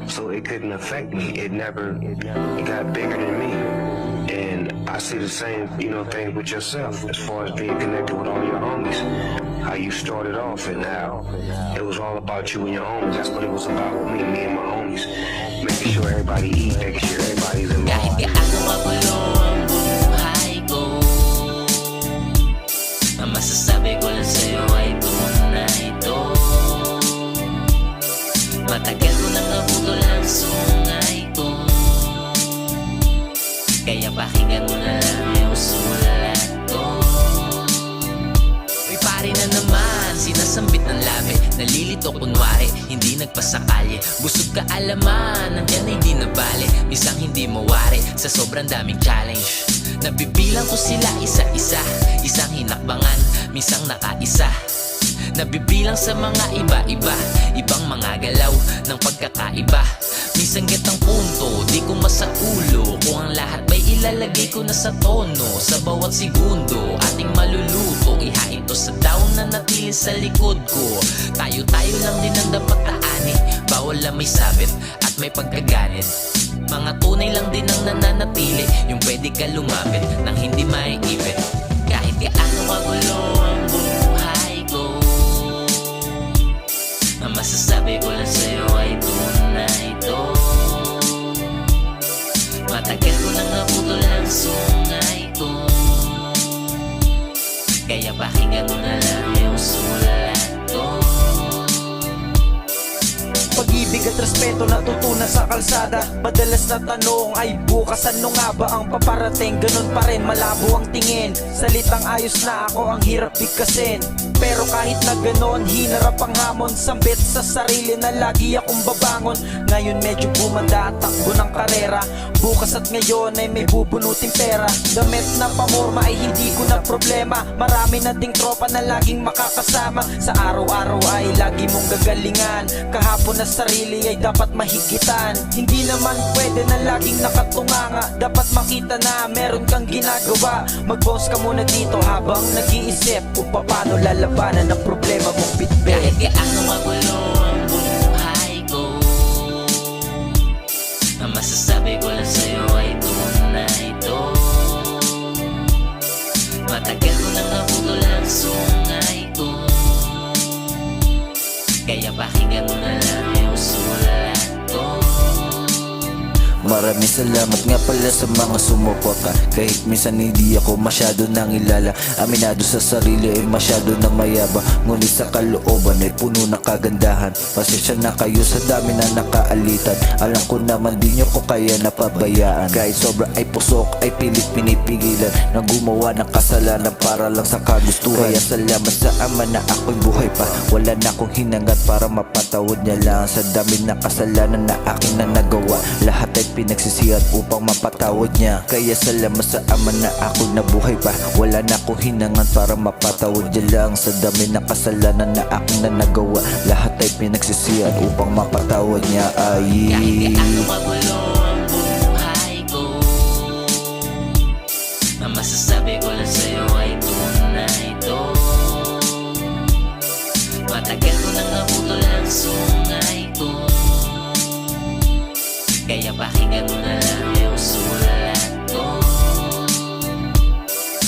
so it couldn't affect me. It got bigger than me. And I see the same, thing with yourself as far as being connected with all your homies. How you started off and how it was all about you and your homies. That's what it was about with me and my homies. Making sure everybody eat, making sure everybody's Kahit involved. gaano kagulo ang buhay ko, ang masasabi ko lang sa'yo ay tunay ito. Matagal ko nang nabudol ang sungay ko, kaya pakinggan mo na lang yung sulat ko. May pare na naman, sinasambit ng labi, nalilito kunwari, hindi nagpasakalye. Busog ka alaman, nandyan ay di nabali, isang hindi mawari sa sobrang daming challenge. Nabibilang ko sila isa-isa, isang hinakbangan, misang nakaisa. Nabibilang sa mga iba-iba, ibang mga galaw ng pagkakaiba. Minsan gitang punto, di ko masaulo, kung ang lahat may ilalagay ko na sa tono. Sa bawat segundo, ating maluluto, ihain to sa down na natili sa likod ko. Tayo-tayo lang din ang dapat taani, bawal lang may sabit at may pagkaganid. Mga tunay lang din ang nananatili, yung pwede ka lumapit nang hindi maiipit. Kahit gaano kagulo ang buhay ko, ang masasabi ko lang sa'yo ay tunay ito. Matagal ko nang nabudol ang sungay ko, kaya pakinggan mo na lang yung sulat ko. Pag-ibig at respeto natutunan sa kalsada. Madalas na tanong ay bukas ano nga ba ang paparating? Ganun pa rin malabo ang tingin, salitang ayos na ako ang hirap bigkasin. Pero kahit na ganon, hinarap ang hamon, sambit sa sarili na lagi akong babangon. Ngayon medyo bumanda at takbo ng karera, bukas at ngayon ay may bubunuting pera. Damit na pamorma ay hindi ko na problema, marami na ding tropa na laging makakasama. Sa araw-araw ay lagi mong gagalingan, kahapon na sarili ay dapat mahigitan. Hindi naman pwede na laging nakatunganga, dapat makita na meron kang ginagawa. Mag-bounce ka muna dito habang nag-iisip kung paano lalabanan ang problema mong bitbit. Kahit gaano magulo ang buhay ko, ang masasabi ko lang sa'yo ay tunay ito. Matagal ko nang nabudol ang sungay ko, kaya pakinggan mo na lang yung sulat ko. Maraming salamat nga pala sa mga sumuporta, kahit minsan hindi ako masyado nang ilala. Aminado sa sarili ay masyado nang mayabang, ngunit sa kalooban ay puno ng kagandahan. Pasensya na kayo sa dami na nakaalitan, alam ko naman di nyo ko kaya napabayaan. Kahit sobra ay pusok ay pilit pinipigilan na gumawa ng kasalanan para lang sa kagustuhan. Kaya salamat sa Ama na ako'y buhay pa, wala na akong hinangad para mapatawad niya lang sa dami ng kasalanan na akin na nagawa. Lahat ay pinagsisihan upang mapatawad niya. Kaya salamat sa Ama na ako nabuhay pa, wala na akong hinangan para mapatawad niya lang sa dami ng kasalanan na aking na nagawa. Lahat ay pinagsisihan upang mapatawad niya. Kahit gaano magulo ang buhay ko, ang masasabi ko lang sa'yo ay tunay ito. Matagal ko nang nabudol ang sungay ko, kaya pakinggan mo na lang yung sulat ko.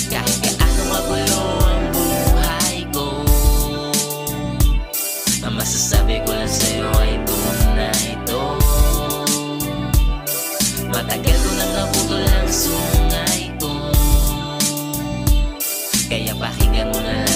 Kahit gaano magulo ang buhay ko, ang masasabi ko lang sa'yo ay tunay ito. Matagal ko nang nabudol ang sungay ko, kaya pakinggan mo na lang